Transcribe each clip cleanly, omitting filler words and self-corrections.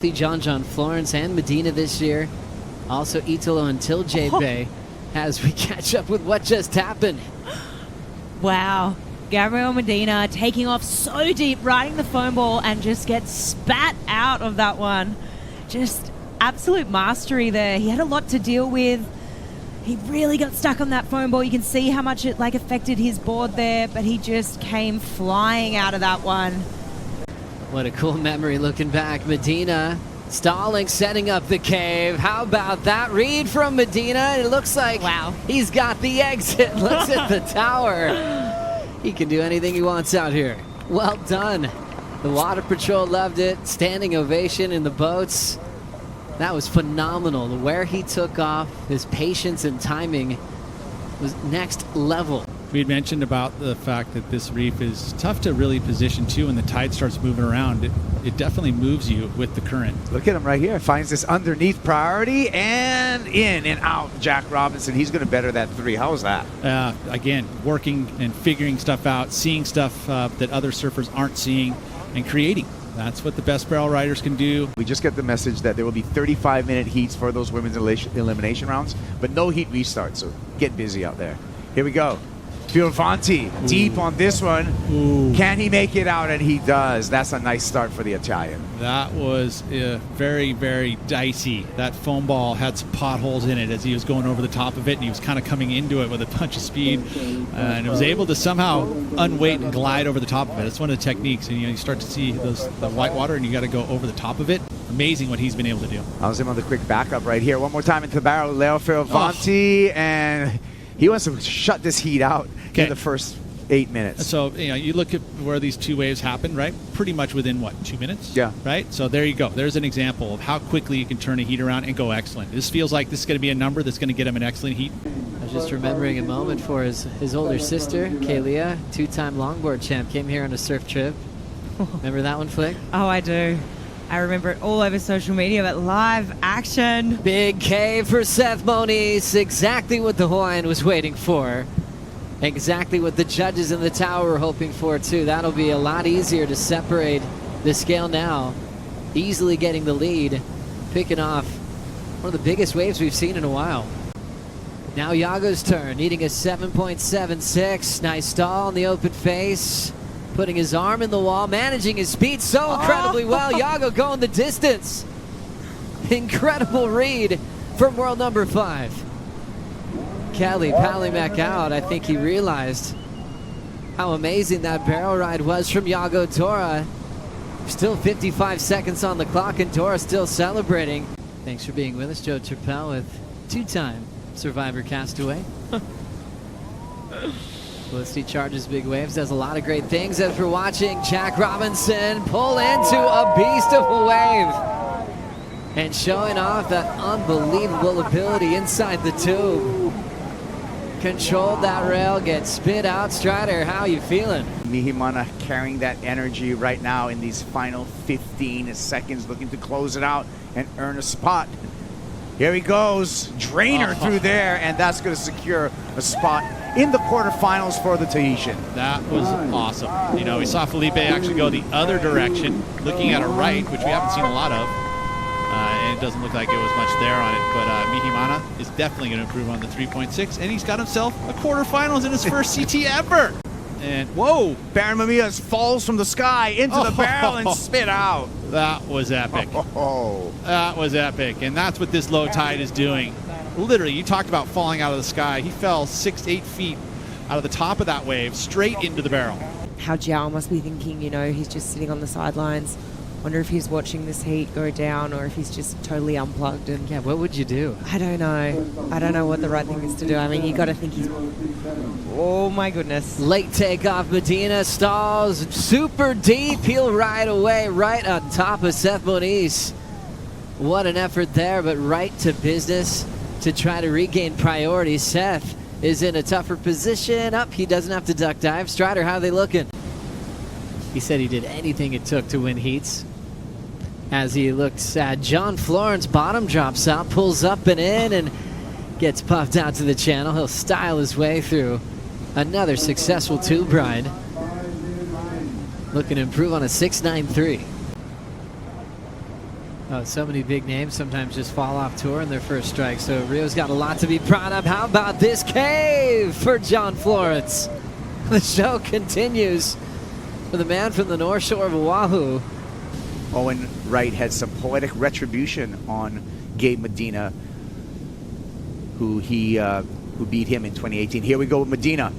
John Florence and Medina this year. Also Italo until Bay as we catch up with what just happened. Wow. Gabriel Medina taking off so deep, riding the foam ball, and just gets spat out of that one. Just absolute mastery there. He had a lot to deal with. He really got stuck on that foam ball. You can see how much it affected his board there, but he just came flying out of that one. What a cool memory looking back. Medina stalling, setting up the cave. How about that read from Medina? It looks like he's got the exit. Looks at the tower. He can do anything he wants out here. Well done. The Water Patrol loved it. Standing ovation in the boats. That was phenomenal. Where he took off, his patience and timing was next level. We had mentioned about the fact that this reef is tough to really position to when the tide starts moving around. It definitely moves you with the current. Look at him right here. Finds this underneath priority and in and out. Jack Robinson, he's going to better that 3. How was that? Again, working and figuring stuff out, seeing stuff that other surfers aren't seeing, and creating. That's what the best barrel riders can do. We just get the message that there will be 35-minute heats for those women's elimination rounds, but no heat restart, so get busy out there. Here we go. Fioravanti deep on this one. Ooh. Can he make it out? And he does. That's a nice start for the Italian. That was very, very dicey. That foam ball had some potholes in it as he was going over the top of it, and he was kind of coming into it with a bunch of speed, and was able to somehow unweight and glide over the top of it. It's one of the techniques, and you start to see the white water, and you got to go over the top of it. Amazing what he's been able to do. I was him on the quick backup right here. One more time into the barrel, Leo Fioravanti, and he wants to shut this heat out in the first 8 minutes. So, you look at where these two waves happen, right? Pretty much within, 2 minutes? Yeah. Right? So there you go. There's an example of how quickly you can turn a heat around and go excellent. This feels like this is going to be a number that's going to get him an excellent heat. I was just remembering a moment for his older sister, Kaylia, 2-time longboard champ, came here on a surf trip. Remember that one, Flick? Oh, I do. I remember it all over social media, but live action. Big cave for Seth Moniz. Exactly what the Hawaiian was waiting for. Exactly what the judges in the tower were hoping for, too. That'll be a lot easier to separate the scale now. Easily getting the lead. Picking off one of the biggest waves we've seen in a while. Now Yago's turn, needing a 7.76. Nice stall in the open face. Putting his arm in the wall, managing his speed so incredibly well. Yago going the distance. Incredible read from world number 5. Kelly paddling back out. I think he realized how amazing that barrel ride was from Yago Dora. Still 55 seconds on the clock, and Dora still celebrating. Thanks for being with us, Joe Turpel, with 2-time Survivor Castaway. Felicity charges big waves, does a lot of great things. As we're watching Jack Robinson pull into a beast of a wave and showing off that unbelievable ability inside the tube. Controlled that rail, gets spit out. Strider, how you feeling? Mihimana carrying that energy right now in these final 15 seconds, looking to close it out and earn a spot. Here he goes, drainer through there, and that's going to secure a spot in the quarterfinals for the Tahitian. That was awesome. We saw Felipe actually go the other direction, looking at a right, which we haven't seen a lot of. And it doesn't look like it was much there on it, but Mihimana is definitely going to improve on the 3.6, and he's got himself a quarterfinals in his first CT ever. And whoa, Barron Mamiya falls from the sky into the barrel and spit out. That was epic. That was epic, and that's what this low tide is doing. Literally, you talked about falling out of the sky. He fell 6 to 8 feet out of the top of that wave straight into the barrel. How Jiao must be thinking, he's just sitting on the sidelines. Wonder if he's watching this heat go down or if he's just totally unplugged. And yeah, what would you do? I don't know. I don't know what the right thing is to do. I mean, you got to think he's... Oh, my goodness. Late takeoff. Medina stalls super deep. He'll ride away right on top of Seth Moniz. What an effort there, but right to business to try to regain priority. Seth is in a tougher position. He doesn't have to duck dive. Strider, how are they looking? He said he did anything it took to win heats. As he looks at John Florence, bottom drops out, pulls up and in, and gets puffed out to the channel. He'll style his way through another successful tube ride. Looking to improve on a 6.93. So many big names sometimes just fall off tour in their first strike, so Rio's got a lot to be proud of. How about this cave for John Florence? The show continues for the man from the North Shore of Oahu. Owen Wright had some poetic retribution on Gabe Medina, who beat him in 2018. Here we go with Medina.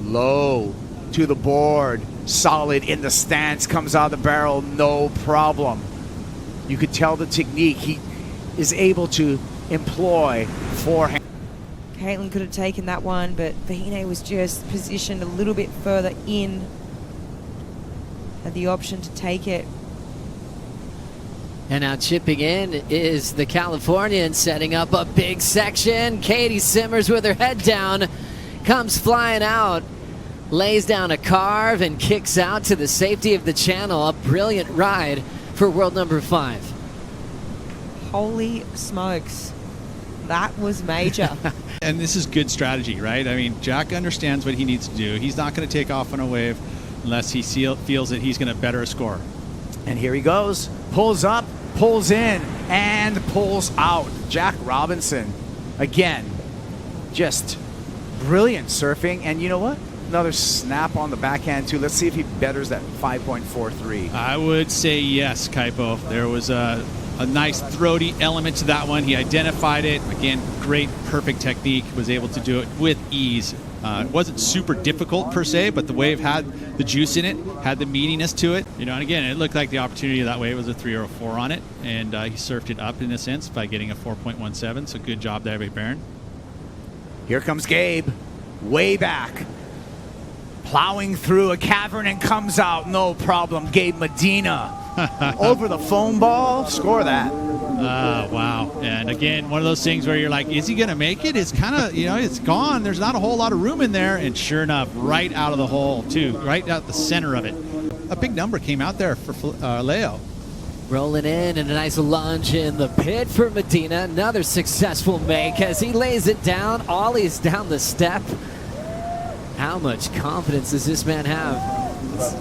Low to the board, solid in the stance, comes out of the barrel, no problem. You could tell the technique he is able to employ forehand. Caitlin could have taken that one, but Vahine was just positioned a little bit further in. Had the option to take it. And now chipping in is the Californian, setting up a big section. Katie Simmers with her head down, comes flying out, lays down a carve and kicks out to the safety of the channel. A brilliant ride for world number 5. Holy smokes. That was major. And this is good strategy, right? I mean, Jack understands what he needs to do. He's not going to take off on a wave unless he feels that he's going to better a score. And here he goes. Pulls up, pulls in, and pulls out. Jack Robinson, again, just brilliant surfing. And you know what? Another snap on the backhand, too. Let's see if he betters that 5.43. I would say yes, Kaipo. There was a nice throaty element to that one. He identified it. Again, great, perfect technique. Was able to do it with ease. It wasn't super difficult per se, but the wave had the juice in it, had the meatiness to it. You know, and again, it looked like the opportunity of that wave was a 3 or a 4 on it, and he surfed it up in a sense by getting a 4.17. So good job there by Barron. Here comes Gabe, way back, plowing through a cavern and comes out, no problem. Gabe Medina over the foam ball, score that. Wow. And again, one of those things where you're like, is he going to make it? It's kind of, you know, it's gone. There's not a whole lot of room in there. And sure enough, right out of the hole, too, right out the center of it. A big number came out there for Leo. Rolling in and a nice lunge in the pit for Medina. Another successful make as he lays it down, ollies down the step. How much confidence does this man have?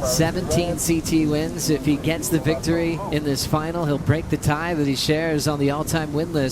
17 CT wins. If he gets the victory in this final, he'll break the tie that he shares on the all-time win list